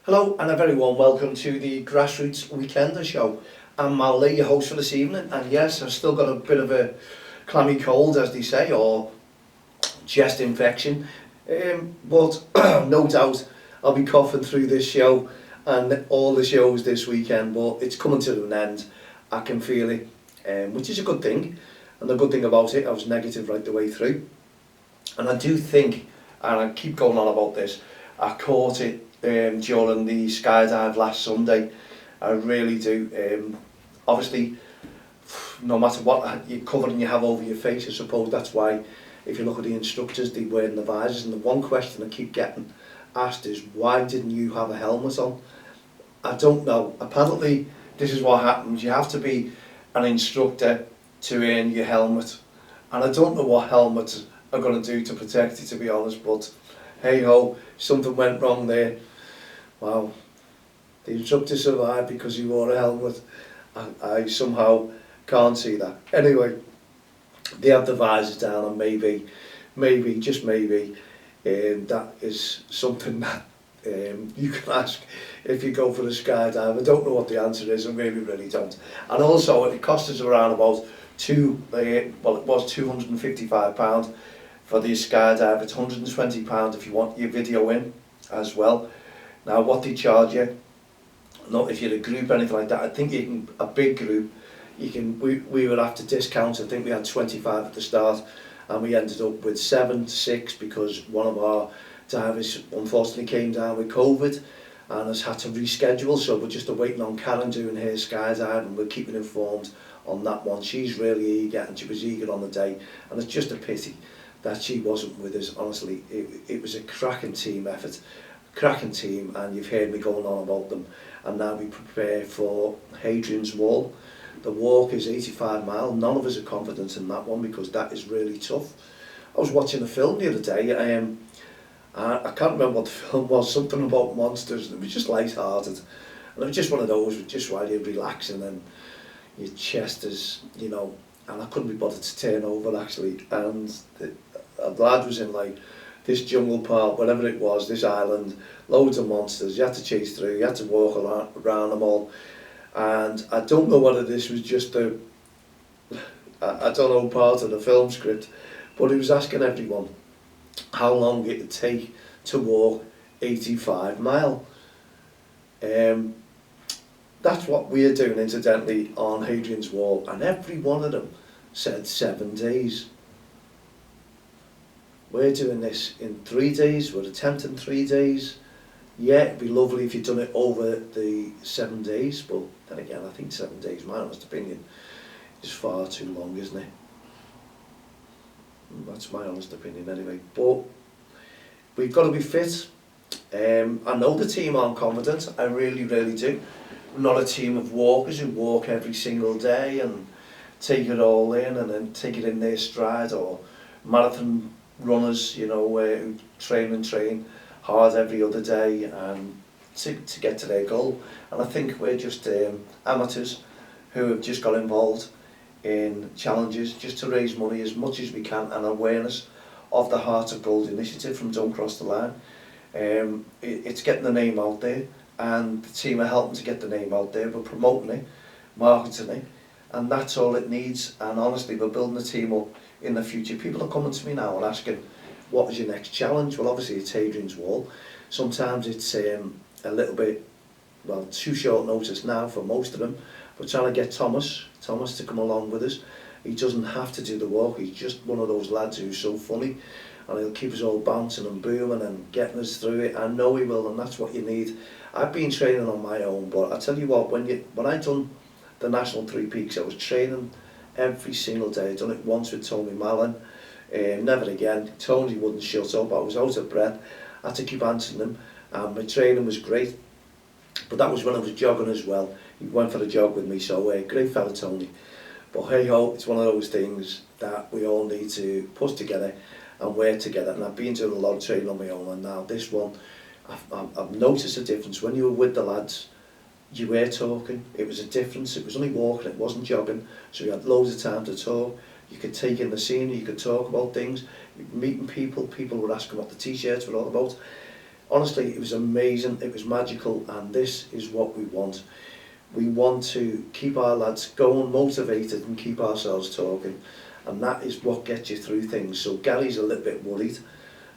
Hello and a very warm welcome to the Grassroots Weekender Show. I'm Mal Lee, your host for this evening, and yes, I've still got a bit of a clammy cold, as they say, or chest infection, but no doubt I'll be coughing through this show and all the shows this weekend, but it's coming to an end. I can feel it, which is a good thing, and the good thing about it, I was negative right the way through, and I do think, and I keep going on about this, I caught it during the skydive last Sunday. I really do. Obviously, no matter what covering you have over your face, I suppose that's why, if you look at the instructors, they wear the visors, and the one question I keep getting asked is, why didn't you have a helmet on? I don't know. Apparently, this is what happens. You have to be an instructor to earn your helmet, and I don't know what helmets are going to do to protect you, to be honest, but hey ho, something went wrong there. Wow, the instructor survived because he wore a helmet. I somehow can't see that. Anyway, they have the visors down, and maybe, just maybe, that is something that you can ask if you go for the skydive. I don't know what the answer is, I really don't. And also, it cost us around about it was £255 for the skydive. It's £120 if you want your video in as well. Now, what they charge you, not if you're a group or anything like that, I think you can, a big group, you can, we would have to discount. I think we had 25 at the start, and we ended up with 6 because one of our divers unfortunately came down with COVID and has had to reschedule, so we're just waiting on Karen doing her skydive, and we're keeping informed on that one. She's really eager, and she was eager on the day, and it's just a pity that she wasn't with us. Honestly, it was a cracking team effort. Cracking team, and you've heard me going on about them. And now we prepare for Hadrian's Wall. The walk is 85 miles. None of us are confident in that one because that is really tough. I was watching a film the other day. I can't remember what the film was. Something about monsters. It was just light-hearted, and it was just one of those, just while you're relaxing and your chest is, you know. And I couldn't be bothered to turn over actually. And the lad was in like this jungle park, whatever it was, this island, loads of monsters, you had to chase through, you had to walk around them all, and I don't know whether this was just I don't know, part of the film script, but he was asking everyone how long it would take to walk 85 mile. That's what we're doing incidentally on Hadrian's Wall, and every one of them said 7 days. We're doing this in 3 days, we're attempting 3 days. Yeah, it'd be lovely if you'd done it over the 7 days, but then again, I think 7 days, my honest opinion, is far too long, isn't it? That's my honest opinion anyway, but we've got to be fit. I know the team aren't confident, I really do. We're not a team of walkers who walk every single day and take it all in and then take it in their stride, or marathon runners, you know, who train hard every other day and to get to their goal. And I think we're just amateurs who have just got involved in challenges just to raise money as much as we can, and awareness of the Heart of Gold initiative from Don't Cross the Line. It's getting the name out there, and the team are helping to get the name out there. We're promoting it, marketing it, and that's all it needs. And honestly, we're building the team up in the future. People are coming to me now and asking, what is your next challenge? Well, obviously it's Hadrian's Wall. Sometimes it's a little bit, well, too short notice now for most of them. We're trying to get Thomas to come along with us. He doesn't have to do the walk, he's just one of those lads who's so funny, and he'll keep us all bouncing and booming and getting us through it. I know he will, and that's what you need. I've been training on my own, but I tell you what, when I done the National 3 Peaks, I was training every single day. I'd done it once with Tony Mallon, never again. Tony wouldn't shut up, I was out of breath, I had to keep answering him, and my training was great. But that was when I was jogging as well. He went for a jog with me, so great fella Tony. But hey ho, it's one of those things that we all need to push together and work together. And I've been doing a lot of training on my own, and now this one, I've noticed a difference. When you were with the lads, you were talking. It was a difference. It was only walking, it wasn't jogging, so you had loads of time to talk. You could take in the scenery, you could talk about things, meeting people. People were asking what the t-shirts were all about. honestly, it was amazing, it was magical, and this is what we want. We want to keep our lads going, motivated, and keep ourselves talking, and that is what gets you through things. So Gary's a little bit worried.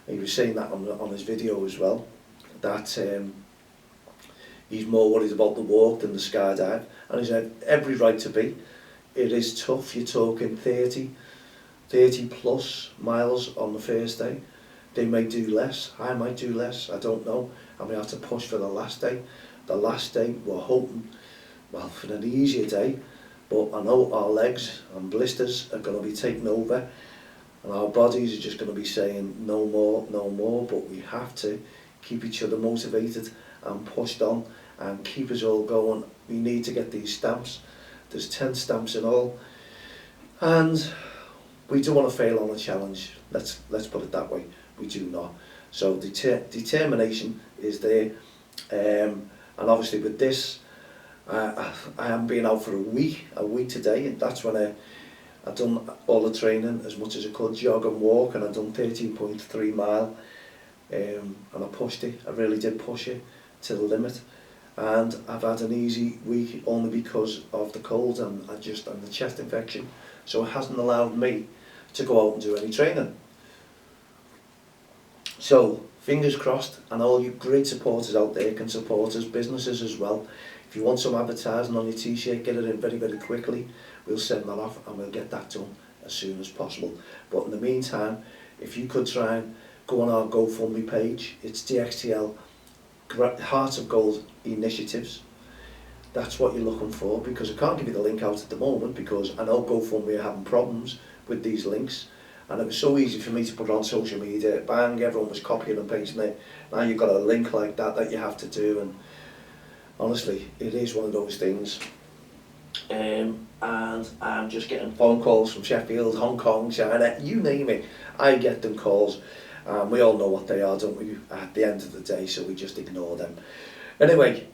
He was saying that on his video as well, that he's more worried about the walk than the skydive, and he's had every right to be. It is tough. You're talking 30 plus miles on the first day. They may do less, I might do less, I don't know, and we have to push for the last day. The last day we're hoping, well, for an easier day, but I know our legs and blisters are going to be taking over, and our bodies are just going to be saying no more, but we have to keep each other motivated and pushed on and keep us all going. We need to get these stamps. There's 10 stamps in all, and we don't want to fail on a challenge. Let's put it that way. We do not. So determination is there, and obviously with this, I am being out for a week today, and that's when I done all the training as much as I could, jog and walk, and I done 13.3 mile, and I pushed it. I really did push it to the limit, and I've had an easy week only because of the cold and the chest infection. So it hasn't allowed me to go out and do any training. So fingers crossed, and all you great supporters out there can support us, businesses as well. If you want some advertising on your t-shirt, get it in very, very quickly. We'll send that off and we'll get that done as soon as possible. But in the meantime, if you could try and go on our GoFundMe page, it's DXTL Heart of Gold Initiatives. That's what you're looking for, because I can't give you the link out at the moment because I know GoFundMe are having problems with these links. And it was so easy for me to put it on social media, bang, everyone was copying and pasting it. Now you've got a link like that you have to do, and honestly, it is one of those things. And I'm just getting phone calls from Sheffield, Hong Kong, China, you name it. I get them calls, and we all know what they are, don't we, at the end of the day, so we just ignore them. Anyway,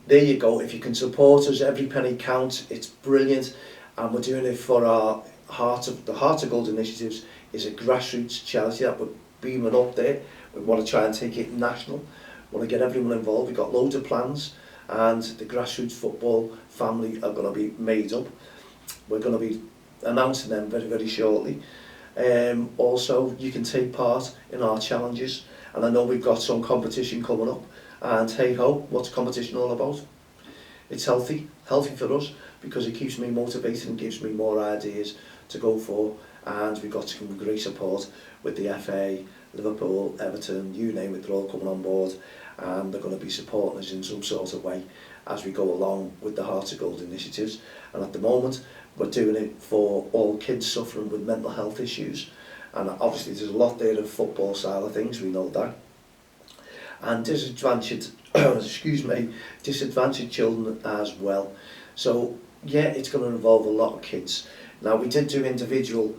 there you go. If you can support us, every penny counts. It's brilliant, and we're doing it for our Heart of Gold Initiatives is a grassroots charity that we're beaming up there. We want to try and take it national. We want to get everyone involved. We've got loads of plans, and the grassroots football family are going to be made up. We're going to be announcing them very, very shortly. Also, you can take part in our challenges, and I know we've got some competition coming up, and hey ho, what's competition all about? It's healthy for us, because it keeps me motivated and gives me more ideas to go for, and we've got some great support with the FA, Liverpool, Everton, you name it, they're all coming on board, and they're going to be supporting us in some sort of way as we go along with the Heart of Gold initiatives. And at the moment we're doing it for all kids suffering with mental health issues, and obviously there's a lot there of football side of things, we know that, and disadvantaged disadvantaged children as well. So yeah, it's going to involve a lot of kids. Now, we did do individual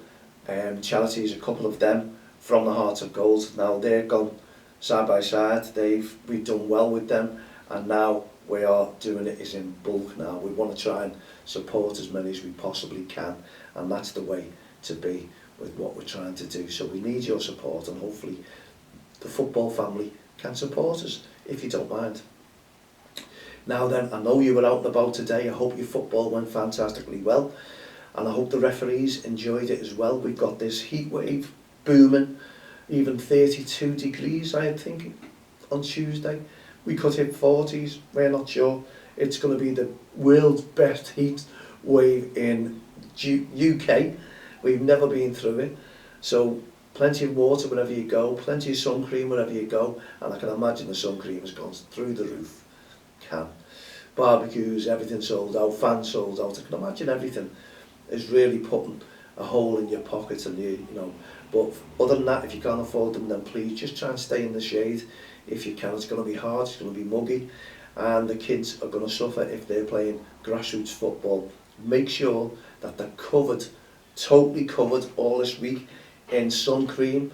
charities, a couple of them from the Heart of Gold. Now they're gone side by side. We've done well with them, and now we are doing it is in bulk. Now we want to try and support as many as we possibly can, and that's the way to be with what we're trying to do. So we need your support, and hopefully the football family can support us, if you don't mind. Now then, I know you were out and about today. I hope your football went fantastically well, and I hope the referees enjoyed it as well. We've got this heat wave booming, even 32 degrees I think on Tuesday. We could hit 40s, we're not sure. It's going to be the world's best heat wave in UK. We've never been through it. So plenty of water wherever you go, plenty of sun cream wherever you go, and I can imagine the sun cream has gone through the roof. Barbecues, everything sold out, fans sold out. I can imagine everything is really putting a hole in your pocket, and you know. But other than that, if you can't afford them, then please just try and stay in the shade if you can. It's going to be hard, it's going to be muggy, and the kids are going to suffer if they're playing grassroots football. Make sure that they're covered, totally covered all this week in sun cream.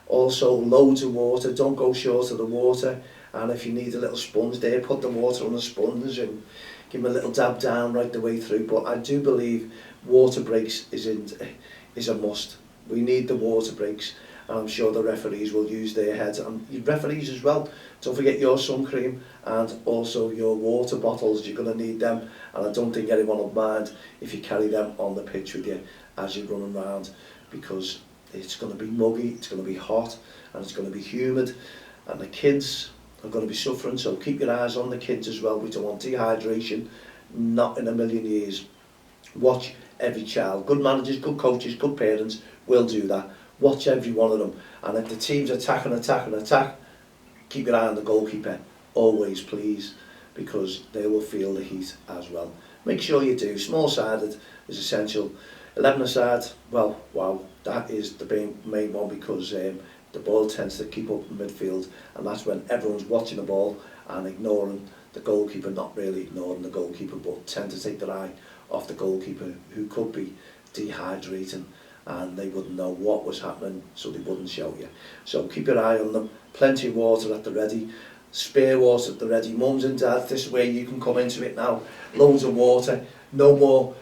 Also loads of water, don't go short of the water. And if you need a little sponge there, put the water on the sponge and give them a little dab down right the way through. But I do believe water breaks is a must. We need the water breaks, and I'm sure the referees will use their heads, and referees as well. Don't forget your Suncream and also your water bottles. You're going to need them, and I don't think anyone will mind if you carry them on the pitch with you as you're running around, because it's going to be muggy, it's going to be hot, and it's going to be humid, and the kids are going to be suffering. So keep your eyes on the kids as well. We don't want dehydration, not in a million years. Watch every child. Good managers, good coaches, good parents will do that. Watch every one of them, and if the team's attack, keep your eye on the goalkeeper always, please, because they will feel the heat as well. Make sure you do. Small sided is essential. 11-a-side, well, wow, that is the main one, because the ball tends to keep up in midfield, and that's when everyone's watching the ball and ignoring the goalkeeper, not really ignoring the goalkeeper, but tend to take their eye off the goalkeeper, who could be dehydrating, and they wouldn't know what was happening, so they wouldn't show you. So keep your eye on them. Plenty of water at the ready, spare water at the ready. Mums and dads, this is where you can come into it now. Loads of water, no more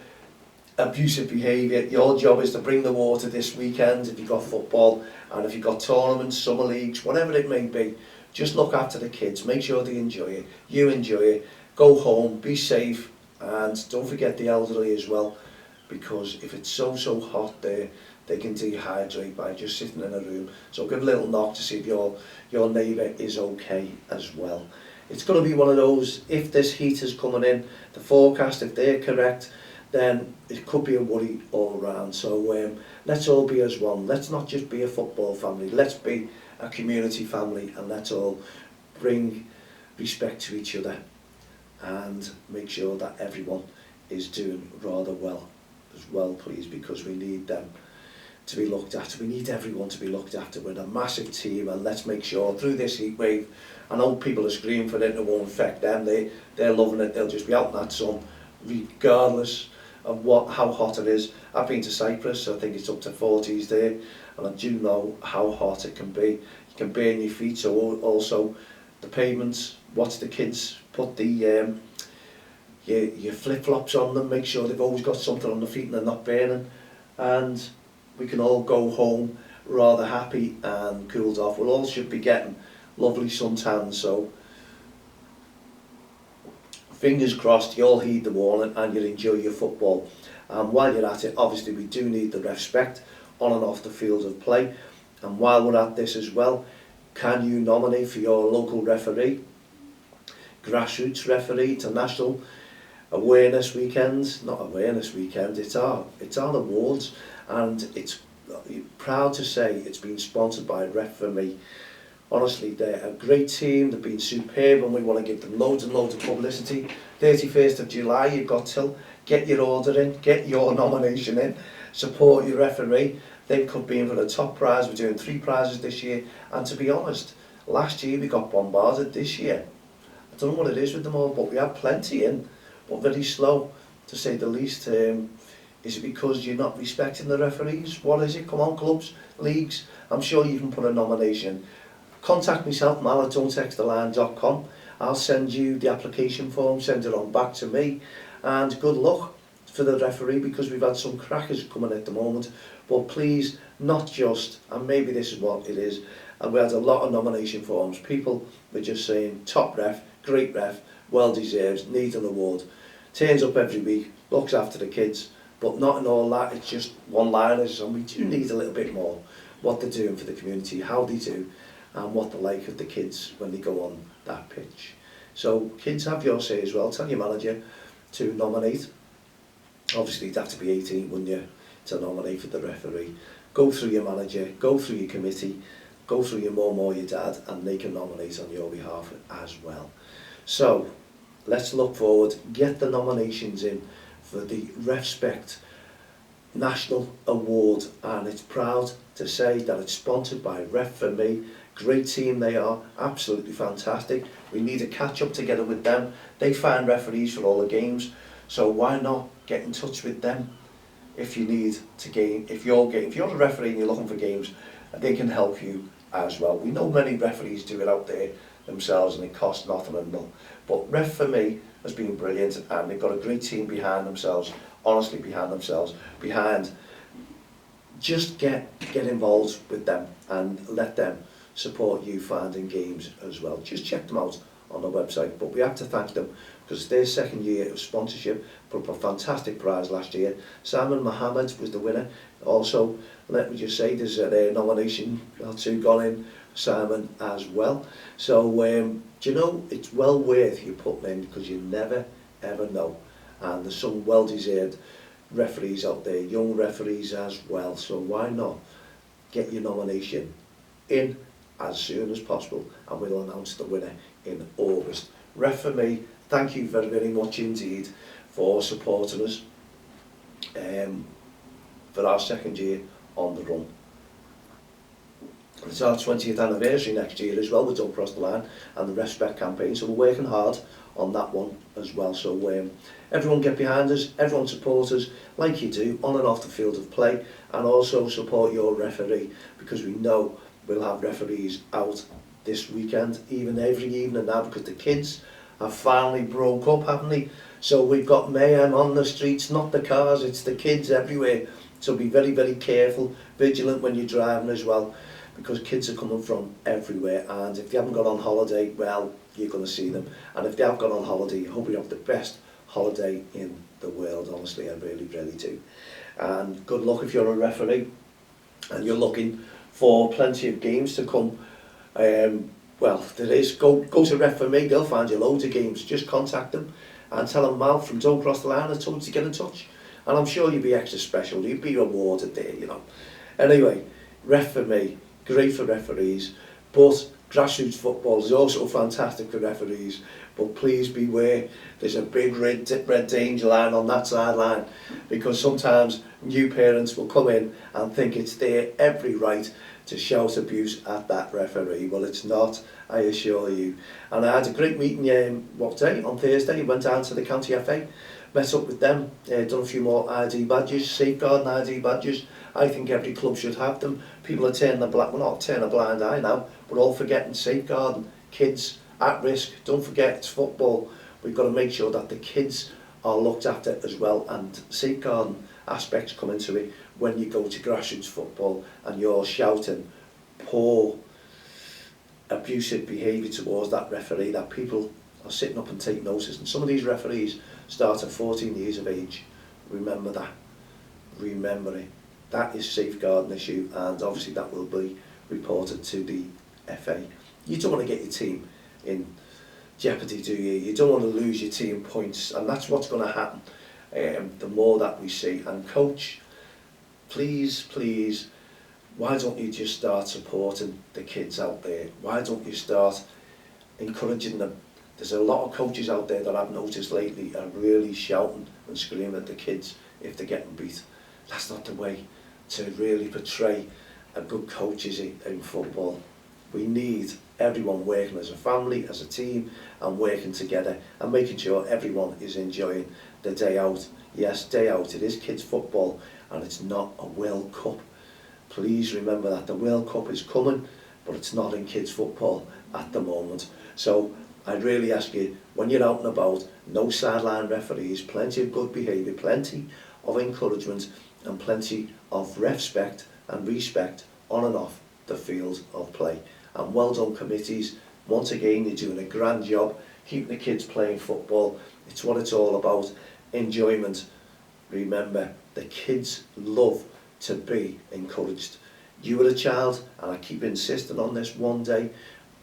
abusive behaviour. Your job is to bring the water this weekend if you've got football, and if you've got tournaments, summer leagues, whatever it may be. Just look after the kids, make sure they enjoy it, you enjoy it, go home, be safe, and don't forget the elderly as well, because if it's so hot there, they can dehydrate by just sitting in a room. So give a little knock to see if your neighbour is okay as well. It's going to be one of those, if this heat is coming in, the forecast, if they're correct, then it could be a worry all round. So let's all be as one. Let's not just be a football family, let's be a community family, and let's all bring respect to each other and make sure that everyone is doing rather well as well, please, because we need them to be looked after. We need everyone to be looked after. We're a massive team, and let's make sure through this heat wave, I know people are screaming for it, it won't affect them, they're loving it, they'll just be out in that sun regardless of how hot it is. I've been to Cyprus, I think it's up to 40s there, and I do know how hot it can be. You can burn your feet. So also the pavements, watch the kids put the your flip-flops on them, make sure they've always got something on the feet and they're not burning, and we can all go home rather happy and cooled off. We all should be getting lovely suntans, so fingers crossed you all heed the warning and you enjoy your football. And while you're at it, obviously we do need the REFspect on and off the field of play. And while we're at this as well, can you nominate for your local referee, grassroots referee? It's a national awareness weekend, not awareness weekend, it's our awards, and it's proud to say it's been sponsored by Ref For Me. Honestly, they're a great team, they've been superb, and we want to give them loads and loads of publicity. 31st of July, you've got till, get your order in, get your nomination in, support your referee. They could be in for the top prize. We're doing 3 prizes this year, and to be honest, last year we got bombarded. This year, I don't know what it is with them all, but we have plenty in, but very slow, to say the least. Is it because you're not respecting the referees? What is it? Come on, clubs, leagues, I'm sure you can put a nomination. Contact myself, mal at don'ttexttheline.com. I'll send you the application form, send it on back to me, and good luck for the referee, because we've had some crackers coming at the moment. But please, not just, and maybe this is what it is, and we had a lot of nomination forms. People were just saying, top ref, great ref, well deserved, need an award. Turns up every week, looks after the kids, but not in all that, it's just one-liners, and we do need a little bit more. What they're doing for the community, how they do, and what they're like with the kids when they go on that pitch. So kids, have your say as well. Tell your manager to nominate. Obviously you'd have to be 18, wouldn't you, to nominate for the referee. Go through your manager, go through your committee, go through your mum or your dad, and they can nominate on your behalf as well. So let's look forward, get the nominations in for the REFspect National Award, and it's proud to say that it's sponsored by Ref For Me. Great team they are, absolutely fantastic. We need to catch up together with them. They find referees for all the games, so why not get in touch with them if you need to game, if you're a referee and you're looking for games, they can help you as well. We know many referees do it out there themselves and it costs nothing and none. But Ref For Me has been brilliant, and they've got a great team behind themselves, honestly behind themselves, behind just get involved with them and let them support you finding games as well. Just check them out on the website, but we have to thank them because it's their second year of sponsorship. Put up a fantastic prize last year. Simon Mohammed was the winner. Also, let me just say, there's a nomination or two gone in for Simon as well. So, do you know, it's well worth you putting in because you never ever know. And there's some well-deserved referees out there, young referees as well. So why not get your nomination in as soon as possible, and we'll announce the winner in August. Ref for me, thank you very, very much indeed for supporting us for our second year on the run. It's our 20th anniversary next year as well. We Don't Cross the Line and the REFspect campaign, so we're working hard on that one as well. So everyone get behind us, everyone support us like you do on and off the field of play, and also support your referee, because we know we'll have referees out this weekend, even every evening now, because the kids have finally broke up, haven't they? So we've got mayhem on the streets, not the cars, it's the kids everywhere. So be very, very careful, vigilant when you're driving as well, because kids are coming from everywhere, and if they haven't gone on holiday, well, you're going to see them. And if they have gone on holiday, I hope you have the best holiday in the world, honestly, I really, really do. And good luck if you're a referee and you're looking for plenty of games to come. Well, there is, go to Ref for me, they'll find you loads of games. Just contact them and tell them Mal from Don't Cross the Line, I told you to get in touch. And I'm sure you'll be extra special, you'll be rewarded there, you know. Anyway, Ref for me, great for referees, but grassroots football is also fantastic for referees. But please beware, there's a big red danger line on that sideline, because sometimes new parents will come in and think it's their every right to shout abuse at that referee. Well, it's not, I assure you. And I had a great meeting what day? On Thursday. Went down to the County FA, met up with them, done a few more ID badges, safeguarding ID badges. I think every club should have them. People are turning not turning a blind eye now, but all forgetting safeguarding kids at risk. Don't forget, it's football. We've got to make sure that the kids are looked after as well, and safeguarding aspects come into it when you go to grassroots football and you're shouting poor, abusive behaviour towards that referee, that people are sitting up and take notice. And some of these referees start at 14 years of age. Remember that. Remember it. That is a safeguarding issue, and obviously that will be reported to the FA. You don't want to get your team in jeopardy, do you? You don't want to lose your team points, and that's what's going to happen the more that we see. And coach, please, please, why don't you just start supporting the kids out there? Why don't you start encouraging them? There's a lot of coaches out there that I've noticed lately are really shouting and screaming at the kids if they're getting beat. That's not the way to really portray a good coach is in football. We need everyone working as a family, as a team, and working together and making sure everyone is enjoying the day out. Yes, day out, it is kids football and it's not a World Cup. Please remember that the World Cup is coming, but it's not in kids football at the moment. So I'd really ask you, when you're out and about, no sideline referees, plenty of good behaviour, plenty of encouragement, and plenty of respect and respect on and off the field of play. And well done committees, once again you're doing a grand job keeping the kids playing football. It's what it's all about, enjoyment. Remember, the kids love to be encouraged. You were a child, and I keep insisting on this one day,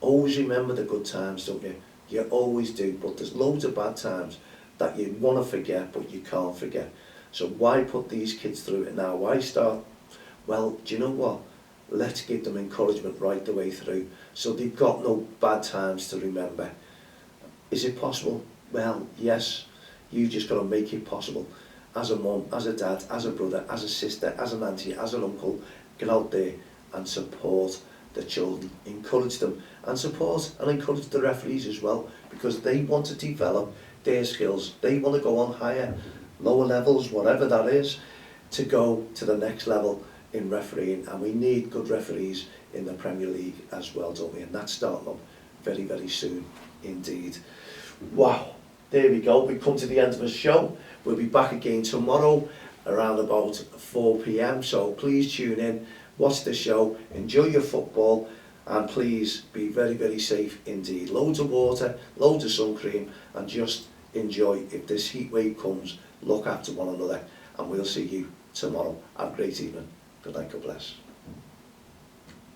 always remember the good times, don't you? You always do, but there's loads of bad times that you want to forget but you can't forget. So why put these kids through it now? Why start? Well, do you know what? Let's give them encouragement right the way through, so they've got no bad times to remember. Is it possible? Well, yes. You just got to make it possible. As a mum, as a dad, as a brother, as a sister, as an auntie, as an uncle, get out there and support the children. Encourage them and support and encourage the referees as well, because they want to develop their skills. They want to go on higher, lower levels, whatever that is, to go to the next level in refereeing. And we need good referees in the Premier League as well, don't we? And that's starting up very, very soon indeed. Wow, there we go. We've come to the end of the show. We'll be back again tomorrow around about 4 p.m. So please tune in, watch the show, enjoy your football, and please be very, very safe indeed. Loads of water, loads of sun cream, and just enjoy. If this heat wave comes, look after one another, and we'll see you tomorrow. Have a great evening. Good night, God bless.